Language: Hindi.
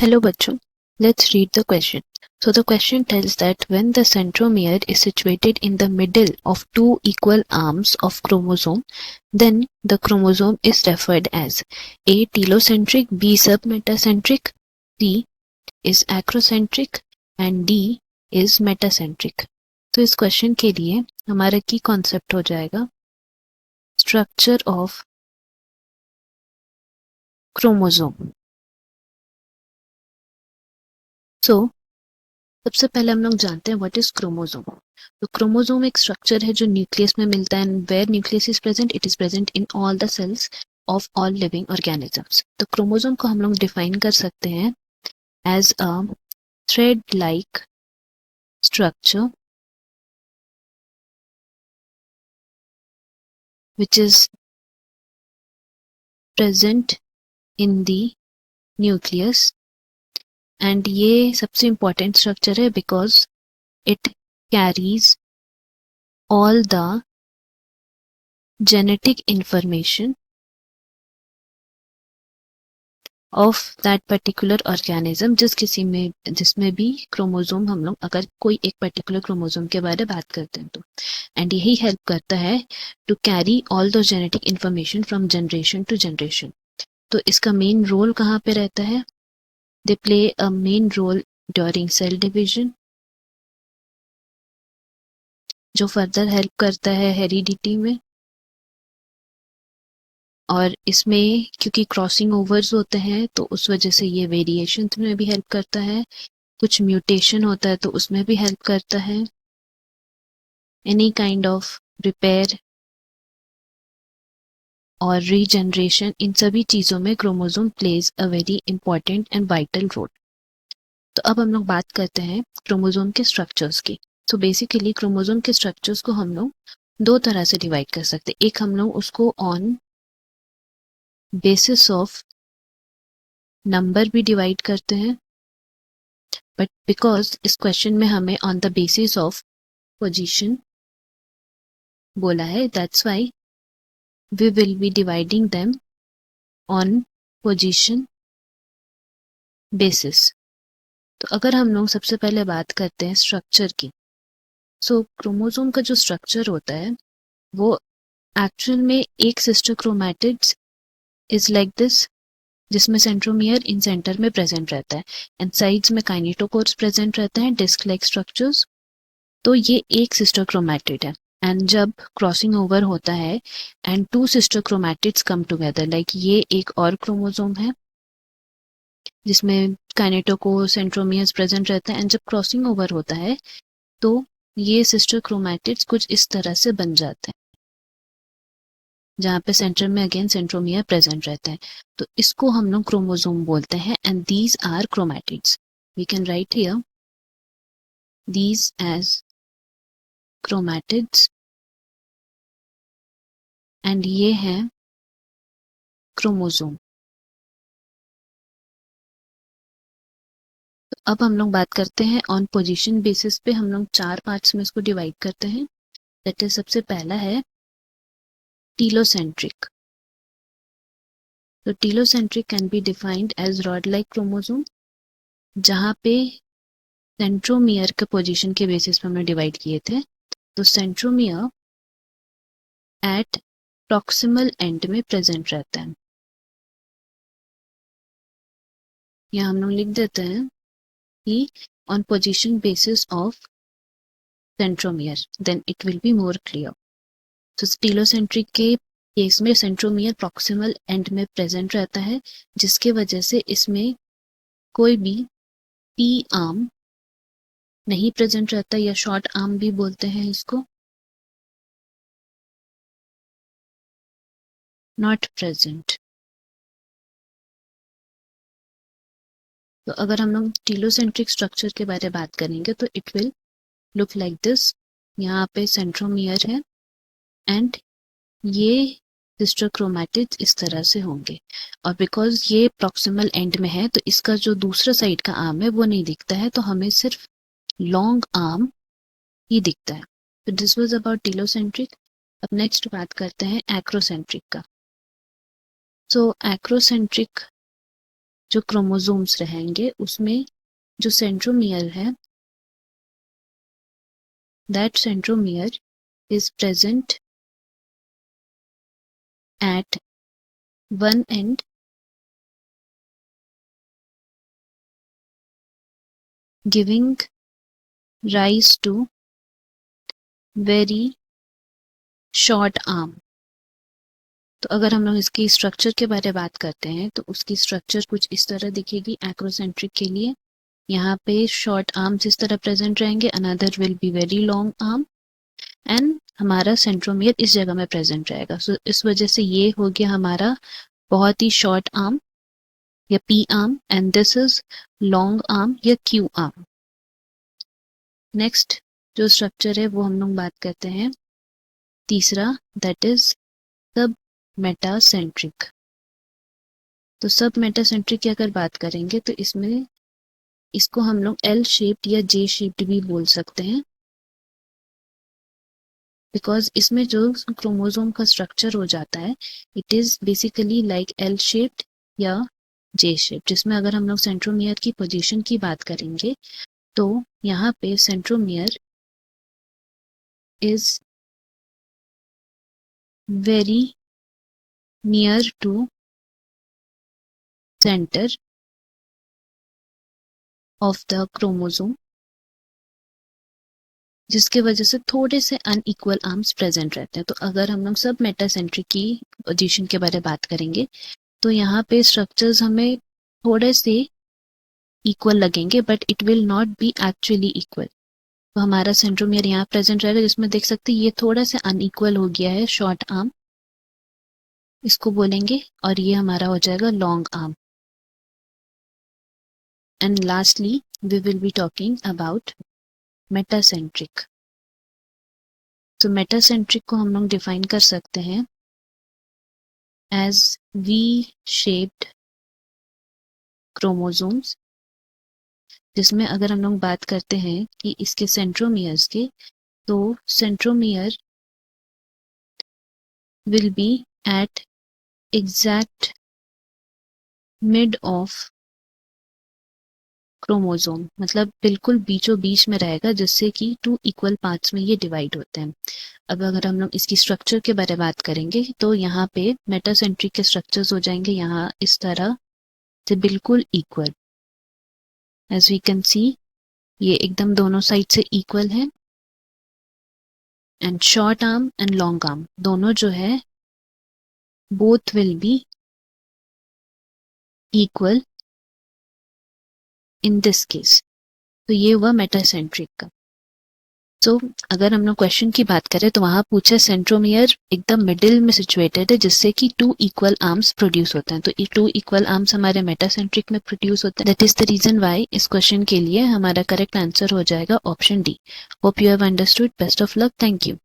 Hello bachcho, let's read the question. So the question tells that when the centromere is situated in the middle of two equal arms of chromosome, then the chromosome is referred as A. telocentric, B. submetacentric, C is acrocentric and D is metacentric. तो इस क्वेश्चन के लिए हमारा की कॉन्सेप्ट हो जाएगा स्ट्रक्चर ऑफ क्रोमोसोम. सो सबसे पहले हम लोग जानते हैं व्हाट इज क्रोमोसोम. तो क्रोमोसोम एक स्ट्रक्चर है जो न्यूक्लियस में मिलता है and where nucleus is present it is present in all the cells of all living organisms. तो क्रोमोसोम को हम लोग डिफाइन कर सकते हैं as a thread like structure which is present in the nucleus and ये सबसे important structure है because it carries all the genetic information of that particular organism. जिसमें भी क्रोमोसोम हम लोग अगर कोई एक पर्टिकुलर क्रोमोसोम के बारे में बात करते हैं तो एंड यही हेल्प करता है to carry all the genetic information from generation to generation. तो इसका मेन रोल कहाँ पे रहता है? They play a main role during cell division जो फर्दर हेल्प करता है हेरिडिटी में. और इसमें क्योंकि क्रॉसिंग ओवर्स होते हैं तो उस वजह से ये वेरिएशन में भी हेल्प करता है. कुछ म्यूटेशन होता है तो उसमें भी हेल्प करता है. एनी काइंड ऑफ रिपेयर और रीजनरेशन, इन सभी चीज़ों में chromosome plays a very important and vital role. तो अब हम लोग बात करते हैं क्रोमोसोम के स्ट्रक्चर्स की. तो बेसिकली क्रोमोसोम के स्ट्रक्चर्स को हम लोग दो तरह से डिवाइड कर सकते हैं. एक हम लोग उसको ऑन बेसिस ऑफ नंबर भी डिवाइड करते हैं, बट बिकॉज इस क्वेश्चन में हमें on the basis of position बोला है, that's why we will be dividing them on position basis. तो अगर हम लोग सबसे पहले बात करते हैं स्ट्रक्चर की, सो क्रोमोसोम का जो स्ट्रक्चर होता है वो एक्चुअल में एक sister chromatids is like this, जिसमें सेंट्रोमियर इन सेंटर में प्रेजेंट रहता है एंड साइड्स में काइनेटोकोर्स प्रेजेंट रहते हैं, डिस्क लाइक स्ट्रक्चर्स. तो ये एक सिस्टर क्रोमैटिड है एंड जब क्रॉसिंग ओवर होता है and two sister chromatids come together, like ये एक और क्रोमोसोम है जिसमें काइनेटोकोर सेंट्रोमियर्स प्रेजेंट रहता है एंड जब क्रॉसिंग ओवर होता है तो ये सिस्टर क्रोमैटिड्स कुछ इस तरह से बन जाते हैं जहाँ पे सेंटर में अगेन सेंट्रोमियर प्रेजेंट रहता है. तो इसको हम लोग क्रोमोसोम बोलते हैं and these are chromatids. We can write here these as chromatids and ये है क्रोमोसोम. तो अब हम लोग बात करते हैं ऑन पोजीशन बेसिस पे. हम लोग 4 पार्ट्स में इसको डिवाइड करते हैं. दैट इज सबसे पहला है टीलोसेंट्रिक. तो telocentric can be defined as rod like chromosome, जहाँ पे सेंट्रोमियर के पोजीशन के बेसिस पे हमने डिवाइड किए थे. तो सेंट्रोमियर एट प्रॉक्सिमल एंड में प्रेजेंट रहता है. यहाँ हम लोग लिख देते हैं कि on position basis of centromere, then it will be more clear. तो टीलोसेंट्रिक के केस में सेंट्रोमियर प्रॉक्सिमल एंड में प्रेजेंट रहता है, जिसके वजह से इसमें कोई भी टी आर्म नहीं प्रेजेंट रहता, या शॉर्ट आर्म भी बोलते हैं इसको, नॉट प्रेजेंट. तो अगर हम लोग टीलोसेंट्रिक स्ट्रक्चर के बारे में बात करेंगे तो it will look like this. यहाँ पे सेंट्रोमियर है एंड ये सिस्टर क्रोमैटिड्स इस तरह से होंगे. और बिकॉज ये प्रॉक्सिमल एंड में है तो इसका जो दूसरा साइड का आर्म है वो नहीं दिखता है, तो हमें सिर्फ लॉन्ग आर्म ही दिखता है. तो दिस वाज अबाउट टीलोसेंट्रिक. अब नेक्स्ट बात करते हैं एक्रोसेंट्रिक का. सो एक्रोसेंट्रिक जो क्रोमोसोम्स रहेंगे उसमें जो सेंट्रोमियर है, that centromere is present at one end giving rise to very short arm. तो अगर हम लोग इसकी स्ट्रक्चर के बारे में बात करते हैं तो उसकी स्ट्रक्चर कुछ इस तरह दिखेगी एक्रोसेंट्रिक के लिए। यहाँ पे शॉर्ट आर्म्स इस तरह प्रेजेंट रहेंगे, another will be very long arm and हमारा सेंट्रोमियर इस जगह में प्रेजेंट रहेगा। सो इस वजह से ये हो गया हमारा बहुत ही शॉर्ट आर्म या P arm and this is long arm या क्यू आर्म। नेक्स्ट जो स्ट्रक्चर है वो हम लोग बात करते हैं तीसरा, दैट इज सब मेटासेंट्रिक। तो सब मेटासेंट्रिक की अगर बात करेंगे तो इसमें इसको हम लोग एल शेप्ड या जे शेप्ड भी बोल सकते हैं, बिकॉज इसमें जो क्रोमोसोम का स्ट्रक्चर हो जाता है it is basically like L shaped या जे शेप्ड, जिसमें अगर हम लोग सेंट्रोमियर की पोजीशन की बात करेंगे तो यहाँ पे centromere is very near to centre of the chromosome, जिसके वजह से थोड़े से अनइक्वल आर्म्स प्रेजेंट रहते हैं। तो अगर हम लोग सब मेटासेंट्रिक की पोजीशन के बारे में बात करेंगे तो यहाँ पे स्ट्रक्चर्स हमें थोड़े से इक्वल लगेंगे but it will not be actually equal. तो हमारा सेंट्रोमियर यहाँ प्रेजेंट रहेगा जिसमें देख सकते हैं ये थोड़ा सा अनइक्वल हो गया है, शॉर्ट आर्म इसको बोलेंगे, और ये हमारा हो जाएगा long arm. And lastly we will be talking about metacentric. तो मेटासेंट्रिक को हम लोग डिफाइन कर सकते हैं एज वी शेप्ड क्रोमोसोम्स, जिसमें अगर हम लोग बात करते हैं कि इसके सेंट्रोमियर्स के, तो centromere will be at exact mid of chromosome, मतलब बिल्कुल बीचों बीच में रहेगा, जिससे कि 2 इक्वल पार्ट्स में ये डिवाइड होते हैं। अब अगर हम लोग इसकी स्ट्रक्चर के बारे में बात करेंगे तो यहाँ पे मेटासेंट्रिक के स्ट्रक्चर्स हो जाएंगे यहाँ इस तरह से बिल्कुल equal. As we can see ये एकदम दोनों साइड से इक्वल है and short arm and long arm दोनों जो है both will be equal in this case. तो ये हुआ मेटासेंट्रिक का। तो अगर हम लोग क्वेश्चन की बात करें तो वहां पूछे सेंट्रोमियर एकदम मिडिल में सिचुएटेड है जिससे कि 2 इक्वल आर्म्स प्रोड्यूस होते हैं। तो ये 2 इक्वल आर्म्स हमारे मेटासेंट्रिक में प्रोड्यूस होते हैं। That is the reason why इस क्वेश्चन के लिए हमारा करेक्ट आंसर हो जाएगा option D. Hope you have understood. Best of luck. Thank you.